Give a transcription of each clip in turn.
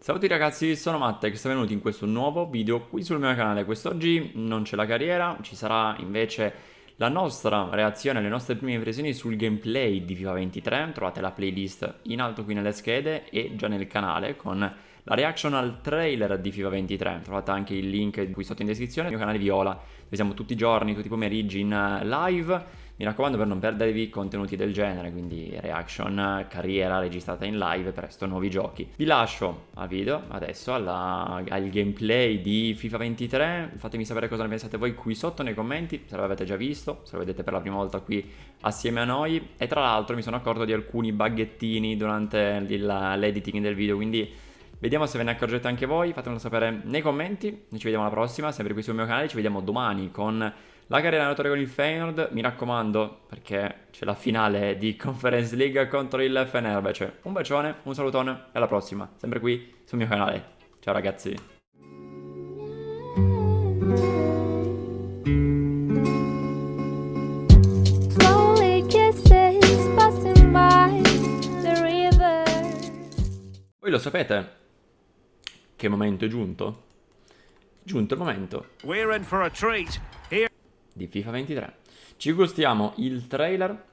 Ciao a tutti ragazzi, sono Mattex, benvenuti in questo nuovo video qui sul mio canale. Quest'oggi non c'è la carriera, ci sarà invece la nostra reazione, le nostre prime impressioni sul gameplay di FIFA 23. Trovate la playlist in alto qui nelle schede e già nel canale con la reaction al trailer di FIFA 23. Trovate anche il link qui sotto in descrizione. Il mio canale Viola, dove siamo tutti i giorni, tutti i pomeriggi in live. Mi raccomando per non perdervi contenuti del genere, quindi reaction, carriera registrata in live, presto nuovi giochi. Vi lascio al video, adesso al gameplay di FIFA 23, fatemi sapere cosa ne pensate voi qui sotto nei commenti, se l'avete già visto, se lo vedete per la prima volta qui assieme a noi. E tra l'altro mi sono accorto di alcuni buggettini durante l'editing del video, quindi vediamo se ve ne accorgete anche voi, fatemelo sapere nei commenti. Noi ci vediamo alla prossima, sempre qui sul mio canale, ci vediamo domani con la carriera allenatore con il Feyenoord, mi raccomando, perché c'è la finale di Conference League contro il Fenerbahce. Un bacione, un salutone e alla prossima, sempre qui sul mio canale. Ciao ragazzi. Voi lo sapete che momento è giunto? Giunto il momento di FIFA 23. Ci gustiamo il trailer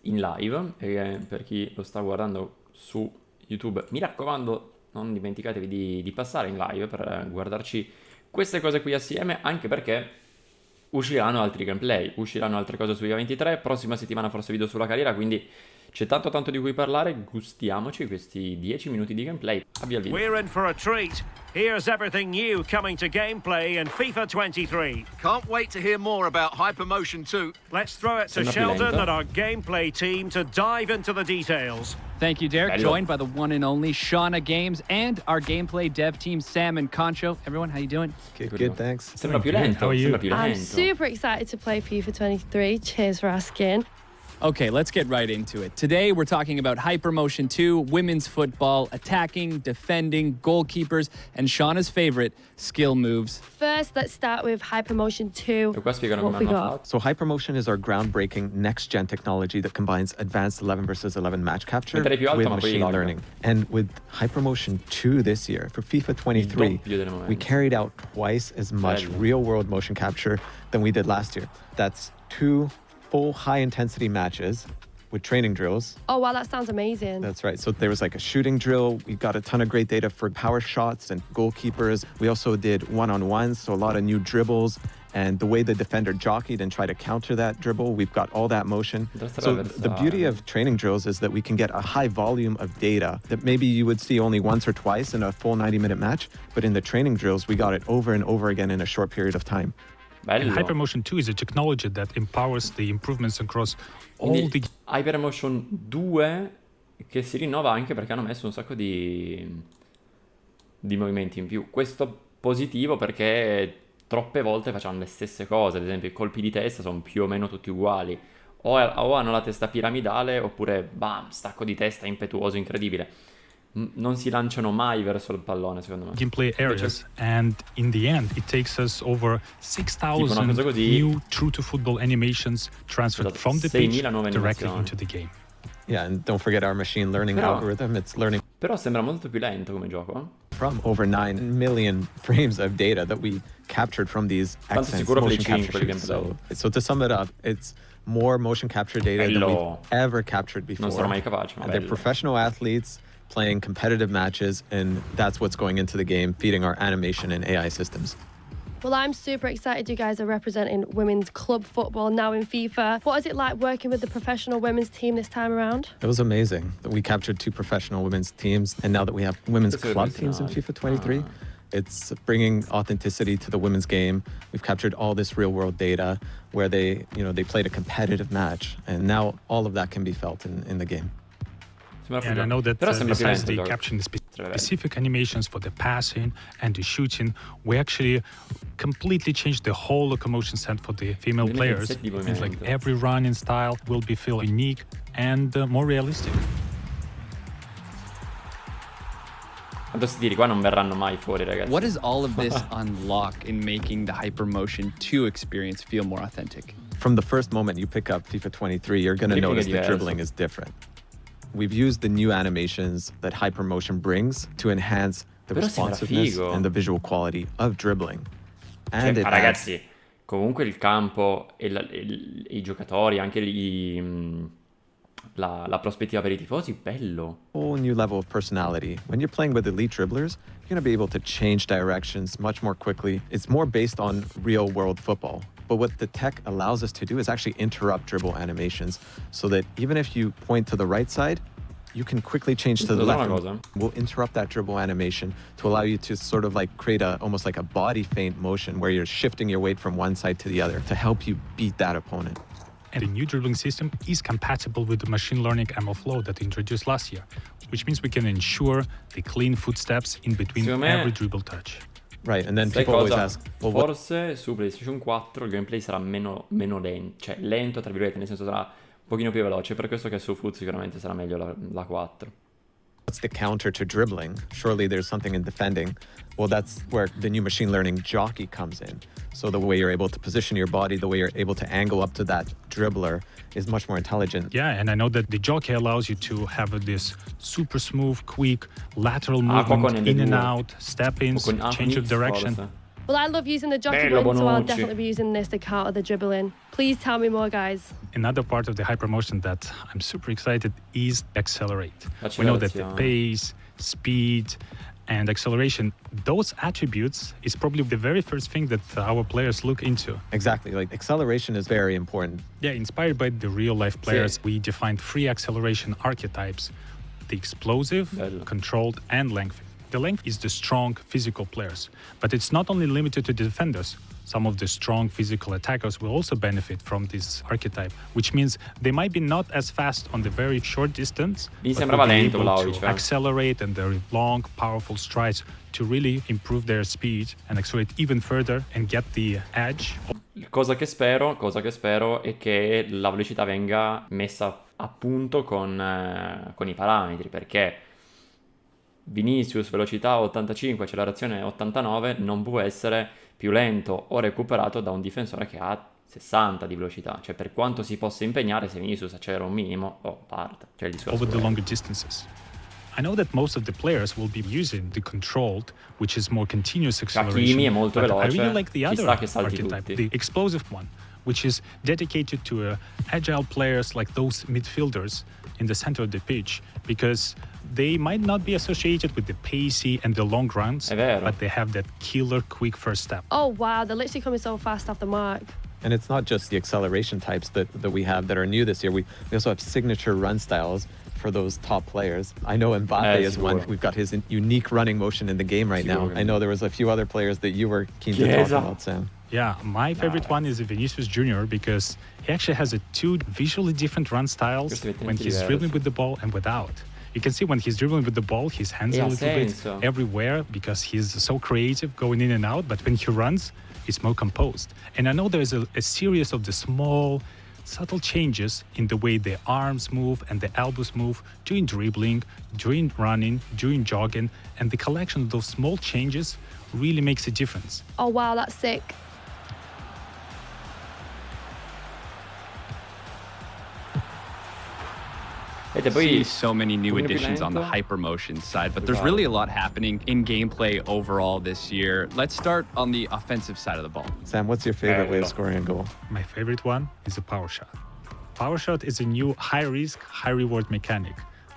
in live e per chi lo sta guardando su YouTube, mi raccomando, non dimenticatevi di passare in live per guardarci queste cose qui assieme, anche perché usciranno altri gameplay, usciranno altre cose su FIFA 23, prossima settimana forse video sulla carriera, quindi c'è tanto di cui parlare, gustiamoci questi 10 minuti di gameplay. Avvia il video. We're in for a treat. Here's everything new coming to gameplay in FIFA 23. Can't wait to hear more about Hypermotion 2. Let's throw it to Sheldon and our gameplay team to dive into the details. Thank you, Derek. Joined by the one and only Shauna Games and our gameplay dev team, Sam and Concho. Everyone, how you doing? Good, thanks. Sembra più lento, sembra più lento. I'm super excited to play FIFA 23. Cheers for asking. Okay, let's get right into it. Today, we're talking about Hypermotion 2, women's football, attacking, defending, goalkeepers, and Shauna's favorite, skill moves. First, let's start with Hypermotion 2. E qua spiegano What come we hanno got? fatto. So Hypermotion is our groundbreaking next-gen technology that combines advanced 11 versus 11 match capture Mettere più alto, with ma poi machine lag. learning. And with Hypermotion 2 this year, for FIFA 23, doppio del momento. we carried out twice as much Bello. real-world motion capture than we did last year. That's 2 full high-intensity matches with training drills. Oh, wow, that sounds amazing. That's right. So there was like a shooting drill. We got a ton of great data for power shots and goalkeepers. We also did one-on-ones, so a lot of new dribbles. And the way the defender jockeyed and tried to counter that dribble, we've got all that motion. So the beauty of training drills is that we can get a high volume of data that maybe you would see only once or twice in a full 90-minute match. But in the training drills, we got it over and over again in a short period of time. Bello. And Hypermotion 2 is a technology that empowers the improvements across all Quindi, the Hypermotion 2 che si rinnova anche perché hanno messo un sacco di movimenti in più. Questo positivo perché troppe volte facciamo le stesse cose, ad esempio i colpi di testa sono più o meno tutti uguali. O hanno la testa piramidale oppure bam, stacco di testa impetuoso, incredibile. Non si lanciano mai verso il pallone, secondo me. gameplay areas, and in the end it takes us over Tipo una 6,000 cosa così. new true-to-football animations transferred Scusate, from the pitch 6.000 nuove directly animazioni. into the game. Yeah, and don't forget our machine learning Però- algorithm. It's learning Però sembra molto più lento come gioco, eh? from over 9 million frames of data that we captured from these Tanto excellent sicuro motion Play 5 capture il shoots. gameplay. So to sum it up, it's more motion capture data than Bello. we've ever captured before. Non sarò mai capace, ma And they're bello. professional athletes playing competitive matches, and that's what's going into the game, feeding our animation and AI systems. Well, I'm super excited you guys are representing women's club football now in FIFA. What is it like working with the professional women's team this time around? It was amazing that we captured 2 professional women's teams, and now that we have women's Questo è club teams in originale. FIFA 23, it's bringing authenticity to the women's game. We've captured all this real-world data where they played a competitive match, and now all of that can be felt in the game. Sembra And I figo. know that Però sembra più besides lento the il gioco. capturing Sarebbe bello. specific animations for the passing and the shooting, we actually completely changed the whole locomotion set for the female Quindi players. set di It means like movimento. every running style will be feel unique and more realistic. Quanto sti tiri qua non verranno mai fuori, ragazzi. What does all of this unlock in making the Hypermotion 2 experience feel more authentic? From the first moment you pick up FIFA 23, you're going to Dribbling notice è the diverso. dribbling is different. We've used the new animations that Hypermotion brings to enhance the Però sembra responsiveness figo. and the visual quality of dribbling. Cioè, And it ma adds- ragazzi, comunque il campo e i giocatori, anche la prospettiva per i tifosi, bello. whole new level of personality. When you're playing with elite dribblers, you're going to be able to change directions much more quickly. It's more based on real world football. But what the tech allows us to do is actually interrupt dribble animations so that even if you point to the right side, you can quickly change to the Lo so left. una cosa? We'll interrupt that dribble animation to allow you to sort of like create almost like a body feint motion where you're shifting your weight from one side to the other to help you beat that opponent. And the new dribbling system is compatible with the machine learning ML flow that introduced last year, which means we can ensure the clean footsteps in between Secondo me- every dribble touch. Right, and then Sai people always cosa? ask, well, what? Forse su PlayStation 4 il gameplay sarà meno lento, cioè lento tra virgolette, nel senso sarà un pochino più veloce, per questo che su Foot sicuramente sarà meglio la 4. What's the counter to dribbling? Surely there's something in defending. Well, that's where the new machine learning jockey comes in. So the way you're able to position your body, the way you're able to angle up to that dribbler is much more intelligent. Yeah, and I know that the jockey allows you to have this super smooth, quick lateral qua con movement le in and due. out, step-ins, O con change of X, direction. forse. Well, I love using the jockey Bello, one, so I'll Bonucci. definitely be using this to counter the dribbling. Please tell me more, guys. Another part of the hypermotion that I'm super excited is accelerate. We know that the Accelerazione. pace, speed, and acceleration, those attributes is probably the very first thing that our players look into. Exactly. Like acceleration is very important. Yeah, inspired by the real-life players, Sì. we defined three acceleration archetypes: the explosive, Bello. controlled, and lengthy. The length is the strong physical players, but it's not only limited to the defenders. Some of the strong physical attackers will also benefit from this archetype, which means they might be not as fast on the very short distance, Mi but sembrava will be lento able Vlahovic, to eh. accelerate and their long, powerful strides to really improve their speed and accelerate even further and get the edge. Cosa che spero è che la velocità venga messa a punto con i parametri, perché Vinicius velocità 85, accelerazione 89 non può essere più lento o recuperato da un difensore che ha 60 di velocità, cioè per quanto si possa impegnare, se Vinicius accelera un minimo, parte, cioè il discorso Over the è- longer distances. I know that most of the players will be using the controlled, which is more continuous acceleration. Hakimi è molto but I veloce, really like the ci other sta che salti archetype, tutti. the explosive one, which is dedicated to agile players like those midfielders in the center of the pitch, because they might not be associated with the pacey and the long runs, È vero. but they have that killer quick first step. Oh, wow, they're literally coming so fast off the mark. And it's not just the acceleration types that we have that are new this year. We also have signature run styles for those top players. I know Mbappe is one. Sicuro. We've got his unique running motion in the game right now. Sicuro. I know there was a few other players that you were keen to Chiesa. talk about, Sam. Yeah, my favorite one is Vinicius Jr. because he actually has two visually different run styles Questi when he's diversi. dribbling with the ball and without. You can see when he's dribbling with the ball, his hands Ha are a little senso. bit everywhere because he's so creative going in and out. But when he runs, he's more composed. And I know there's a series of the small, subtle changes in the way the arms move and the elbows move during dribbling, during running, during jogging. And the collection of those small changes really makes a difference. Oh, wow, that's sick. Vedete, See poi so many new pochino più additions on the lento. hypermotion side, but there's really a lot happening in gameplay overall this year. Let's start on the offensive side of the ball. Sam, what's your favorite way of Bello. scoring a goal? My favorite one is a power shot. Power shot is a new high risk, high reward mechanic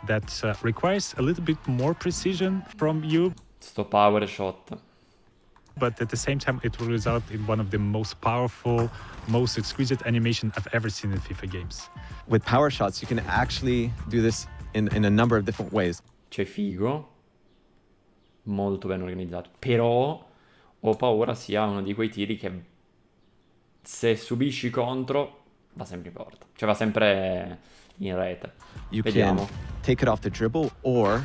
that requires a little bit more precision from you, sto power shot. but at the same time, it will result in one of the most powerful, most exquisite animation I've ever seen in FIFA games. With power shots, you can actually do this in a number of different ways. Cioè figo, molto ben organizzato, però ho paura sia uno di quei tiri che se subisci contro va sempre in porta, cioè va sempre in rete. You Vediamo. can take it off the dribble or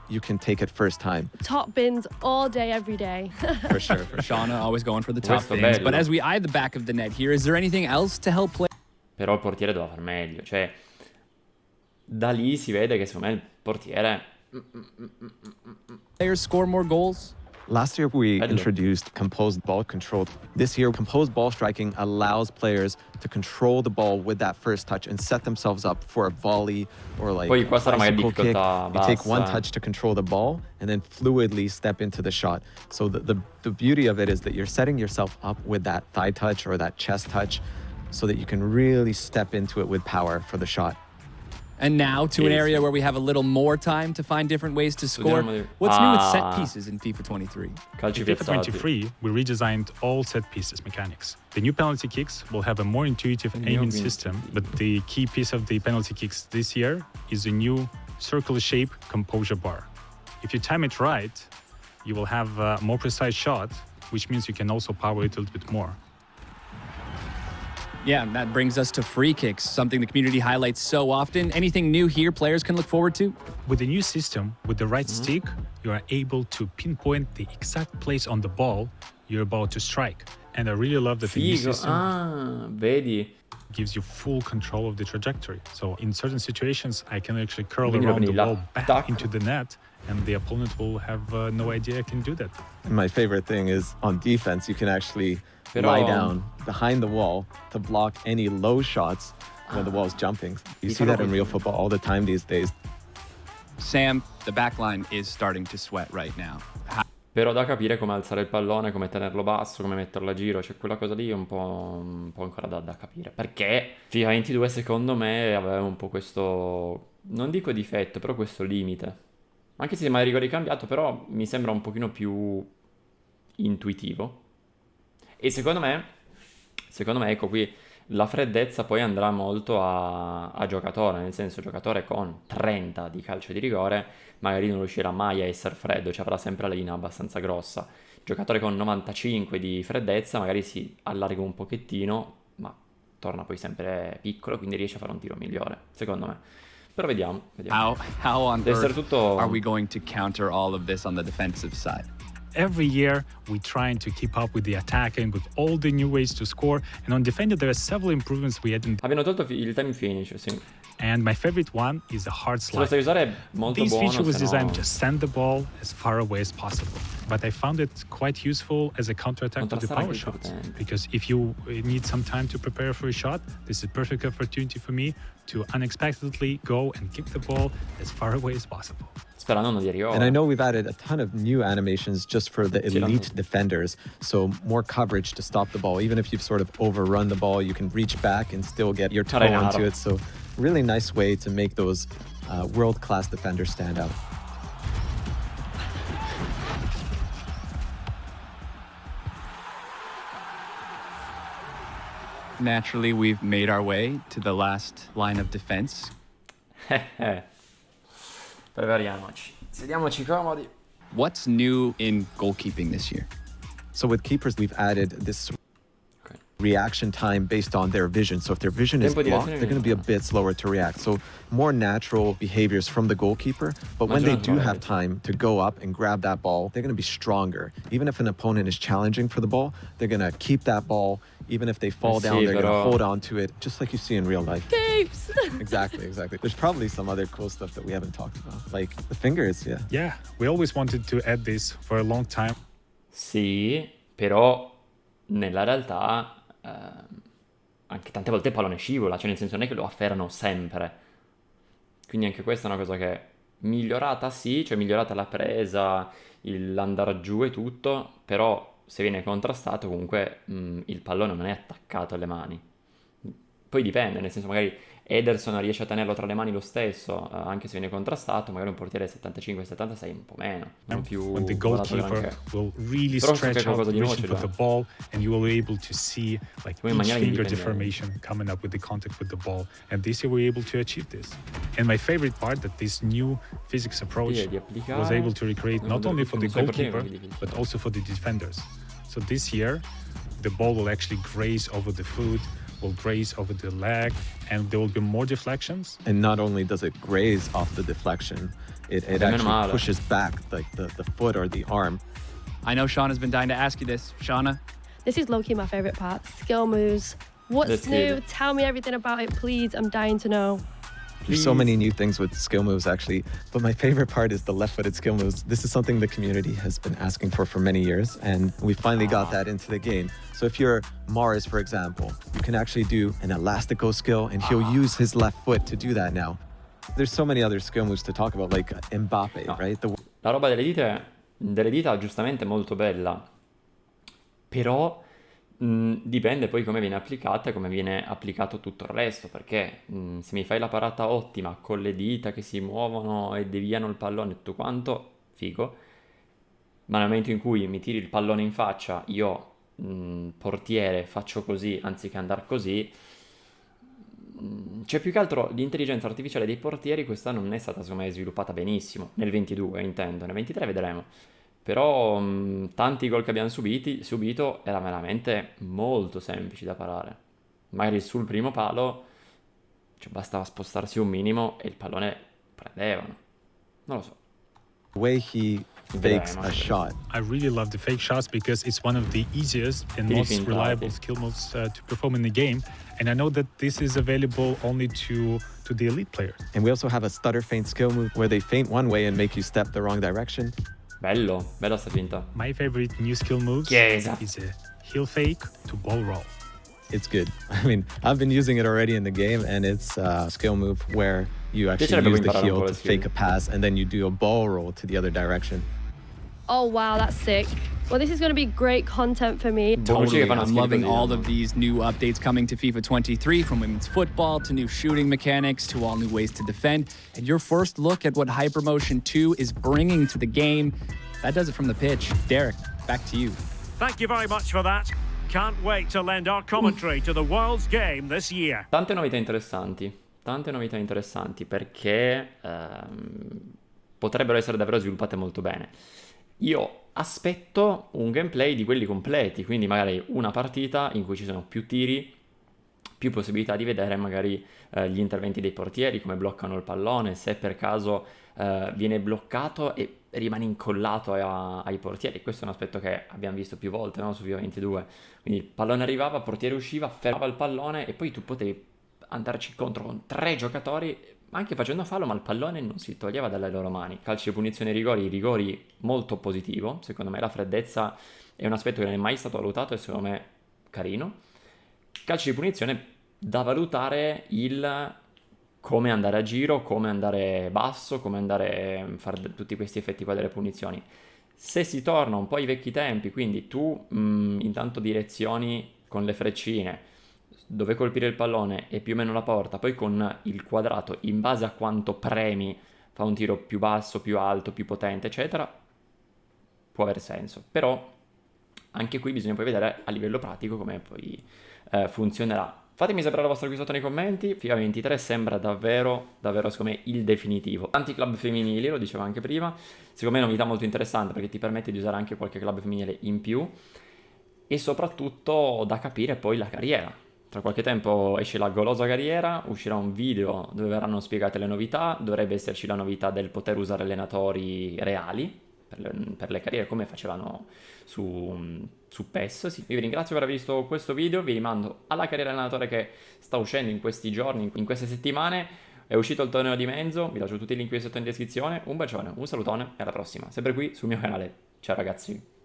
you can take it first time. Top bins all day, every day. For sure. For Shauna, always going for the top Questo things. bello. But as we eye the back of the net here, is there anything else to help Però il portiere doveva far meglio, cioè da lì si vede che secondo me il portiere players score more goals? Last year, we Bello. introduced composed ball control. This year, composed ball striking allows players to control the ball with that first touch and set themselves up for a volley or like Poi qua sarà magari bicycle kick. difficoltà You take one bassa. touch to control the ball and then fluidly step into the shot. So the beauty of it is that you're setting yourself up with that thigh touch or that chest touch so that you can really step into it with power for the shot. And now to an area where we have a little more time to find different ways to score. Studiamo- What's new with set Ah. pieces in FIFA 23? Calci In FIFA piazzati. 23, we redesigned all set pieces mechanics. The new penalty kicks will have a more intuitive aiming system, but the key piece of the penalty kicks this year is a new circular shape composure bar. If you time it right, you will have a more precise shot, which means you can also power it a little bit more. Yeah, and that brings us to free kicks, something the community highlights so often. Anything new here players can look forward to? With the new system, with the right stick, you are able to pinpoint the exact place on the ball you're about to strike. And I really love that the new Figo. system Ah, vedi? gives you full control of the trajectory. So in certain situations, I can actually curl Quindi around the prendi ball back l'attacco. into the net, and the opponent will have no idea I can do that. And my favorite thing is on defense, you can actually Però- lie down behind the wall to block any low shots when the wall's jumping. You see that in real football all the time these days. Sam, the back line is starting to sweat right now. Però da capire come alzare il pallone, come tenerlo basso, come metterlo a giro, cioè quella cosa lì è un po' ancora da capire. Perché FIFA 22 secondo me aveva un po' questo, non dico difetto, però questo limite. Anche se magari è ricambiato, però mi sembra un pochino più intuitivo. E secondo me, ecco qui, la freddezza poi andrà molto a giocatore, nel senso giocatore con 30 di calcio di rigore magari non riuscirà mai a essere freddo, cioè avrà sempre la linea abbastanza grossa. Giocatore con 95 di freddezza magari si allarga un pochettino, ma torna poi sempre piccolo, quindi riesce a fare un tiro migliore, secondo me. Però vediamo. How on Deve essere earth tutto... are we going to counter all of this on the defensive side? Every year, we're trying to keep up with the attacking, with all the new ways to score. And on defending, there are several improvements we added. Abbiano tolto il time finish, sì. And my favorite one is the hard Se lo slide. sai usare è molto This buono, feature was se no- designed to send the ball as far away as possible. But I found it quite useful as a counterattack to the Contrastare power anche shots. importante. Because if you need some time to prepare for a shot, this is a perfect opportunity for me to unexpectedly go and kick the ball as far away as possible. Sperando non di arrivare. And I know we've added a ton of new animations just for the Sì, elite defenders. So more coverage to stop the ball. Even if you've sort of overrun the ball, you can reach back and still get your toe Arenaro. onto it. So really nice way to make those world-class defenders stand out. Naturally, we've made our way to the last line of defense. Prepariamoci. Sediamoci comodi. What's new in goalkeeping this year? So with keepers, we've added this Ok. reaction time based on their vision. So if their vision is Tempo di blocked, reazione they're going to be a migliore. bit slower to react. So more natural behaviors from the goalkeeper. But when they do Maggiore have time to go up and grab that ball, they're going to be stronger. Even if an opponent is challenging for the ball, they're going to keep that ball. Even if they fall down, Sì, they're going però- to hold on to it, just like you see in real life. Keeps. Exactly. There's probably some other cool stuff that we haven't talked about, like the fingers, yeah. Yeah, we always wanted to add this for a long time. Sì, però nella realtà anche tante volte il pallone scivola, cioè nel senso non è che lo afferrano sempre. Quindi anche questa è una cosa che migliorata sì, cioè migliorata la presa, l'andare giù e tutto, però se viene contrastato comunque il pallone non è attaccato alle mani. Poi dipende, nel senso magari Ederson riesce a tenerlo tra le mani lo stesso, anche se viene contrastato, magari un portiere 75-76 un po' meno, non più When the volato goalkeeper granché. will really Però so che stretch out, qualcosa di nuovo reaching ce for l'ha. the ball, and you will be able to see like Poi in each maniera finger indipendente. deformation coming up with the contact with the ball. And this year we were able to achieve this. And my favorite part that this new physics approach Sì, di applicare. was able to recreate not only for the Non so i portieri, goalkeeper, quindi difficile. but also for the defenders. So this year, the ball will actually graze over the foot, will graze over the leg, and there will be more deflections. And not only does it graze off the deflection, it meno actually male. pushes back like the foot or the arm. I know Shauna's been dying to ask you this. Shauna, This is low-key my favourite part. Skill moves. What's Let's new? hear it. Tell me everything about it, please. I'm dying to know. There's so many new things with skill moves, actually. But my favorite part is the left-footed skill moves. This is something the community has been asking for many years, and we finally got that into the game. So if you're Mars, for example, you can actually do an elastico skill, and he'll use his left foot to do that now. There's so many other skill moves to talk about, like Mbappe, right? La roba delle dita giustamente è molto bella, però dipende poi come viene applicata e come viene applicato tutto il resto, perché se mi fai la parata ottima con le dita che si muovono e deviano il pallone e tutto quanto, figo, ma nel momento in cui mi tiri il pallone in faccia, io portiere faccio così anziché andare così, cioè più che altro l'intelligenza artificiale dei portieri quest'anno non è stata secondo me sviluppata benissimo, nel 22 intendo, nel 23 vedremo. Però tanti gol che abbiamo subito erano veramente molto semplici da parare. Magari sul primo palo cioè, bastava spostarsi un minimo e il pallone prendevano. Non lo so. The way he fakes a shot. I really love the fake shots because it's one of the easiest and most reliable skill moves to perform in the game. And I know that this is available only to the elite players. And we also have a stutter feint skill move where they feint one way and make you step the wrong direction. Bello, bella sta finta. My favorite new skill moves is a heel fake to ball roll. It's good. I mean, I've been using it already in the game, and it's a skill move where you actually use the heel to fake a pass, and then you do a ball roll to the other direction. Oh wow, that's sick. Well, this is going to be great content for me. Totally. I'm loving all of these new updates coming to FIFA 23, from women's football to new shooting mechanics to all new ways to defend. And your first look at what Hypermotion 2 is bringing to the game. That does it from the pitch. Derek, back to you. Thank you very much for that. Can't wait to lend our commentary to the world's game this year. Tante novità interessanti perché potrebbero essere davvero sviluppate molto bene. Io aspetto un gameplay di quelli completi, quindi magari una partita in cui ci sono più tiri, più possibilità di vedere magari gli interventi dei portieri, come bloccano il pallone, se per caso viene bloccato e rimane incollato ai portieri. Questo è un aspetto che abbiamo visto più volte, no? Su FIFA 22. Quindi il pallone arrivava, il portiere usciva, fermava il pallone e poi tu potevi andarci contro con 3 giocatori anche facendo fallo, ma il pallone non si toglieva dalle loro mani. Calci di punizione e rigori molto positivo. Secondo me la freddezza è un aspetto che non è mai stato valutato e secondo me carino. Calci di punizione da valutare il come andare a giro, come andare basso, come andare a fare tutti questi effetti qua delle punizioni. Se si torna un po' ai vecchi tempi, quindi tu intanto direzioni con le freccine dove colpire il pallone e più o meno la porta, poi con il quadrato in base a quanto premi fa un tiro più basso, più alto, più potente, eccetera, può aver senso. Però anche qui bisogna poi vedere a livello pratico come poi funzionerà. Fatemi sapere la vostra qui sotto nei commenti. FIFA 23 sembra davvero secondo me il definitivo. Tanti club femminili, lo dicevo anche prima, secondo me è una novità molto interessante perché ti permette di usare anche qualche club femminile in più e soprattutto da capire poi la carriera. Tra qualche tempo esce la golosa carriera, uscirà un video dove verranno spiegate le novità, dovrebbe esserci la novità del poter usare allenatori reali per le carriere come facevano su PES. Sì, io vi ringrazio per aver visto questo video, vi rimando alla carriera allenatore che sta uscendo in questi giorni, in queste settimane. È uscito il torneo di Menzo, vi lascio tutti i link qui sotto in descrizione. Un bacione, un salutone e alla prossima, sempre qui sul mio canale. Ciao ragazzi!